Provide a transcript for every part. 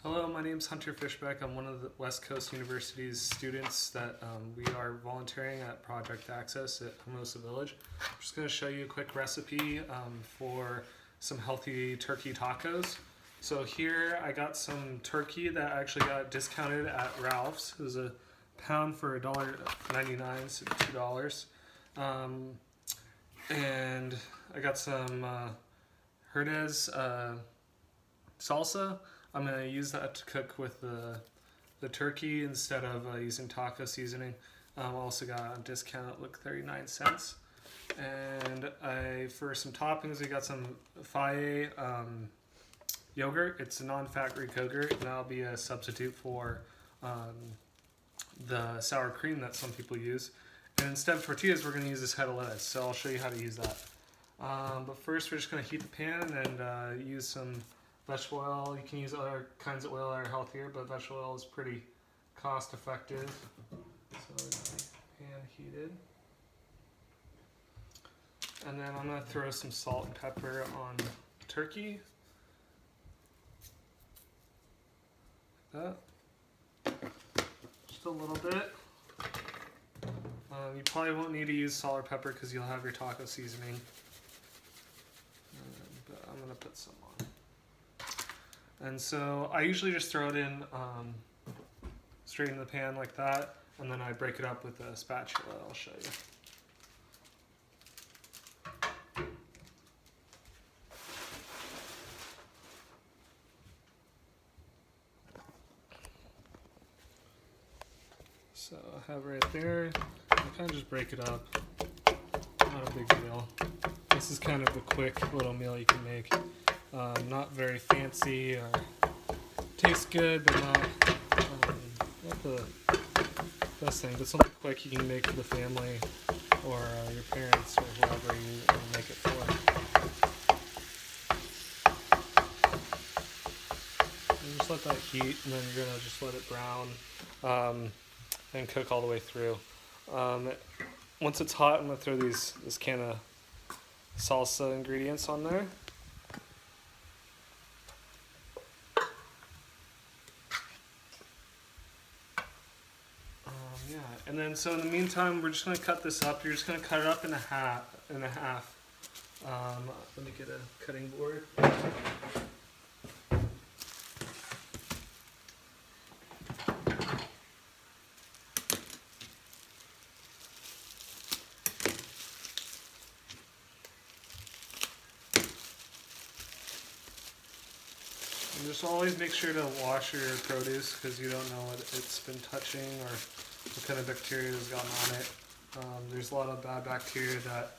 Hello, my name is Hunter Fishbeck. I'm one of the West Coast University's students that we are volunteering at Project Access at Hermosa Village. I'm just going to show you a quick recipe for some healthy turkey tacos. So here I got some turkey that actually got discounted at Ralph's. It was a pound for $1.99, so $2. And I got some Herdez salsa. I'm going to use that to cook with the turkey instead of using taco seasoning. Also got on discount, look, 39 cents. And for some toppings, we got some Faye yogurt. It's a non-fat Greek yogurt, and that'll be a substitute for the sour cream that some people use. And instead of tortillas, we're going to use this head of lettuce. So I'll show you how to use that. But first, we're just going to heat the pan and use some vegetable oil. You can use other kinds of oil that are healthier, but vegetable oil is pretty cost effective. So we're going to pan heated. And then I'm going to throw some salt and pepper on the turkey. Like that. Just a little bit. You probably won't need to use salt or pepper because you'll have your taco seasoning. But I'm going to put some on. And so I usually just throw it in straight in the pan like that, and then I break it up with a spatula. I'll show you. So I have right there. I kind of just break it up. Not a big deal. This is kind of a quick little meal you can make. Not very fancy or tastes good, but not the best thing. But something quick you can make for the family or your parents or whoever you make it for. And just let that heat, and then you're gonna just let it brown and cook all the way through. Once it's hot, I'm gonna throw this can of salsa ingredients on there. Yeah, and then so in the meantime, we're just gonna cut this up. You're just gonna cut it up in half. Let me get a cutting board. And just always make sure to wash your produce because you don't know what it's been touching or what kind of bacteria has gotten on it. There's a lot of bad bacteria that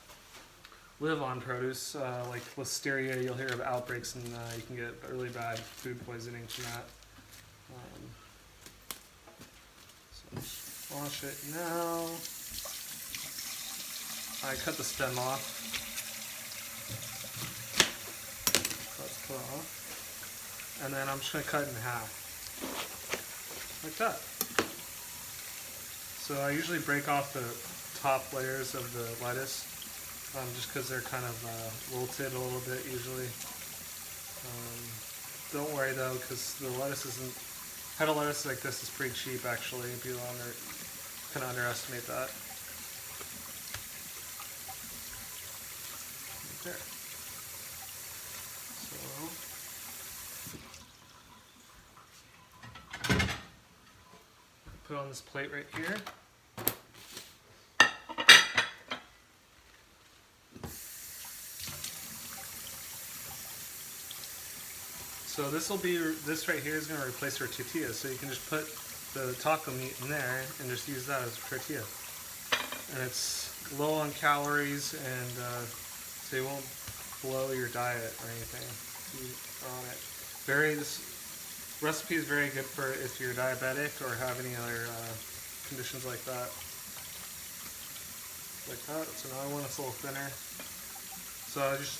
live on produce, like Listeria. You'll hear of outbreaks, and you can get really bad food poisoning from that. So wash it now. I cut the stem off. That's cut off. And then I'm just going to cut it in half. Like that. So I usually break off the top layers of the lettuce, just because they're kind of wilted a little bit usually. Don't worry though, because the lettuce head of lettuce like this is pretty cheap actually. People kind of underestimate that. Right there. Put on this plate right here. So this right here is going to replace our tortilla. So you can just put the taco meat in there and just use that as a tortilla. And it's low on calories, and so you won't blow your diet or anything if you are on it. This recipe is very good for if you're diabetic or have any other conditions like that. Like that. So now I want it's a little thinner. So I just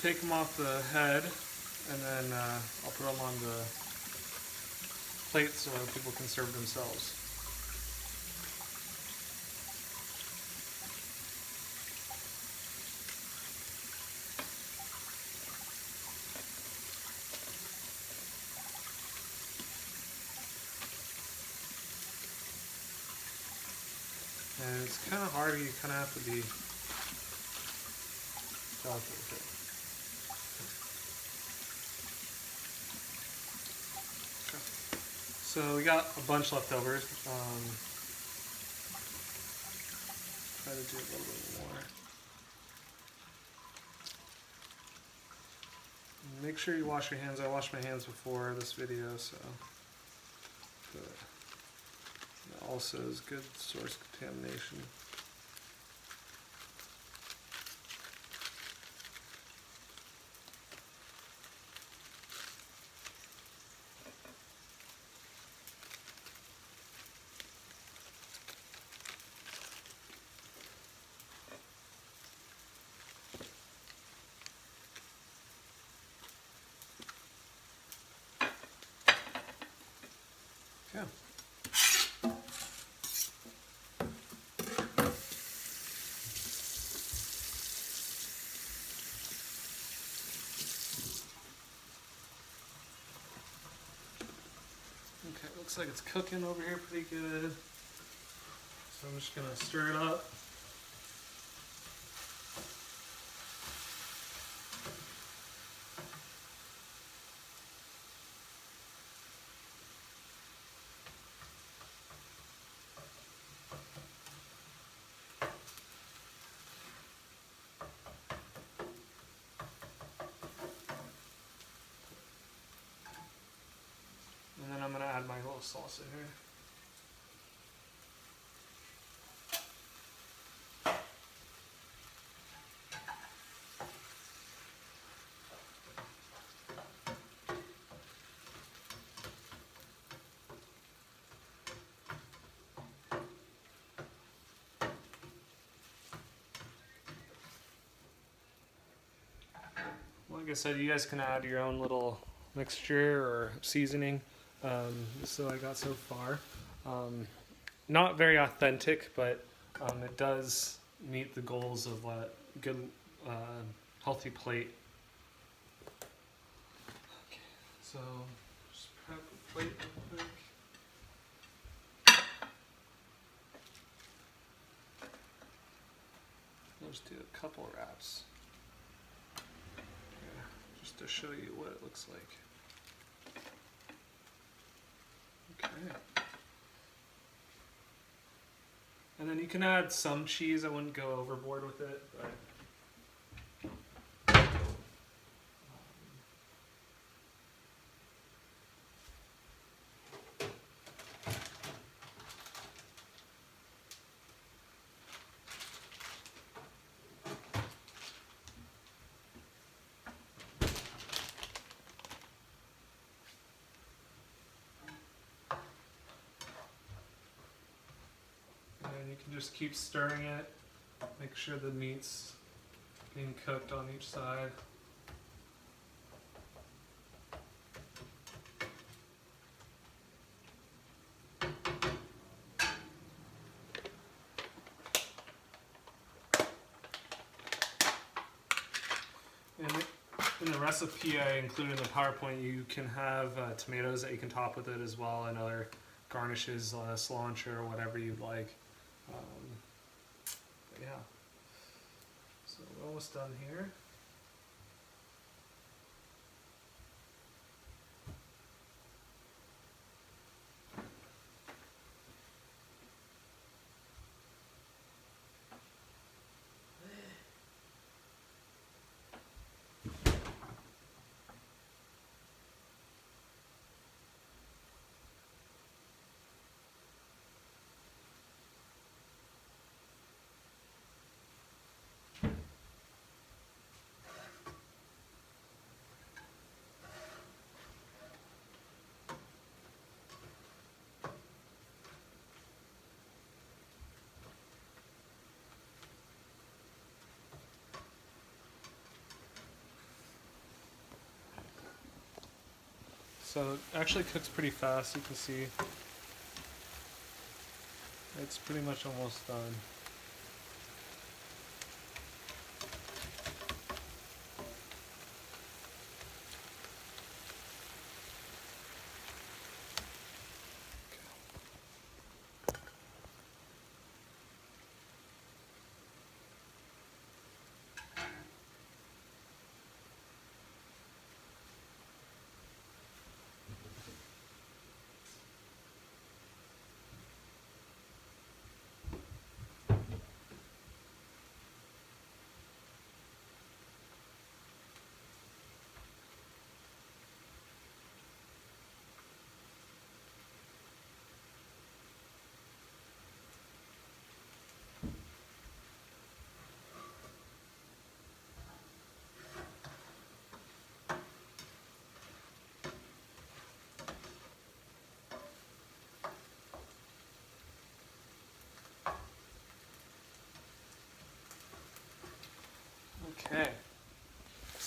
take them off the head, and then I'll put them on the plate so people can serve themselves. And it's kind of hard, you kind of have to be delicate with it. Okay. So we got a bunch left over. Try to do a little bit more. Make sure you wash your hands. I washed my hands before this video, so it also is good source contamination. Yeah. Okay, looks like it's cooking over here pretty good. So I'm just gonna stir it up. And then I'm gonna add my little salsa here. Like I said, you guys can add your own little mixture or seasoning. So I got so far. Not very authentic, but it does meet the goals of what good, healthy plate. Okay, so just prep a plate real quick. I'll just do a couple wraps. Just to show you what it looks like. Okay. And then you can add some cheese. I wouldn't go overboard with it, but and you can just keep stirring it. Make sure the meat's being cooked on each side. And in the recipe I included in the PowerPoint, you can have tomatoes that you can top with it as well, and other garnishes, cilantro or whatever you'd like. But yeah, so we're almost done here. So it actually cooks pretty fast, you can see. It's pretty much almost done.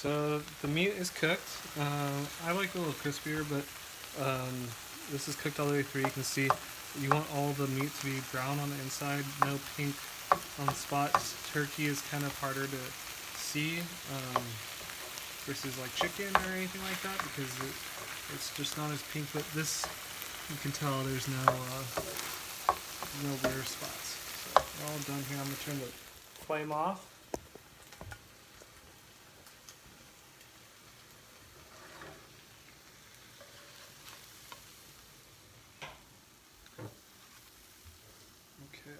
So the meat is cooked. I like it a little crispier, but this is cooked all the way through. You can see you want all the meat to be brown on the inside, no pink on the spots. Turkey is kind of harder to see versus like chicken or anything like that because it's just not as pink. But this, you can tell there's no bare spots. So we're all done here. I'm gonna turn the flame off. Okay.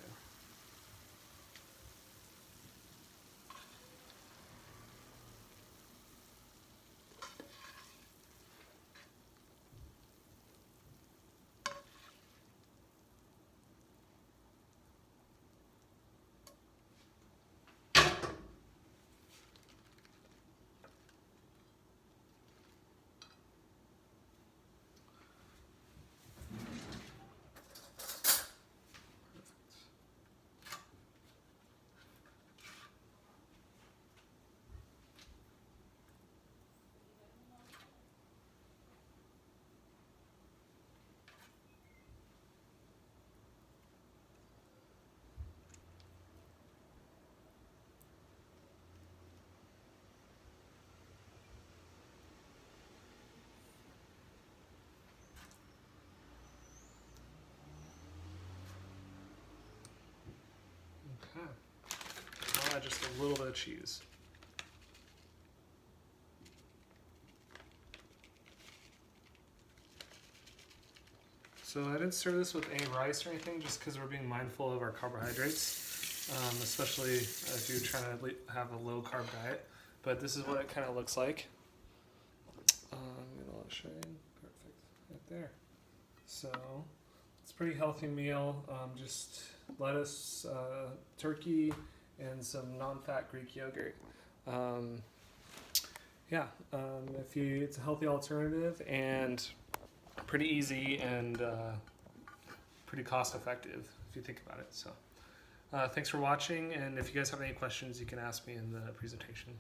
Okay. I'll add just a little bit of cheese. So I didn't serve this with any rice or anything just because we're being mindful of our carbohydrates, especially if you're trying to have a low carb diet. But this is what it kind of looks like. I'm going to show you. Perfect. Right there. So it's a pretty healthy meal. Just lettuce, turkey, and some non-fat Greek yogurt. It's a healthy alternative and pretty easy and pretty cost effective if you think about it. So thanks for watching, and if you guys have any questions you can ask me in the presentation.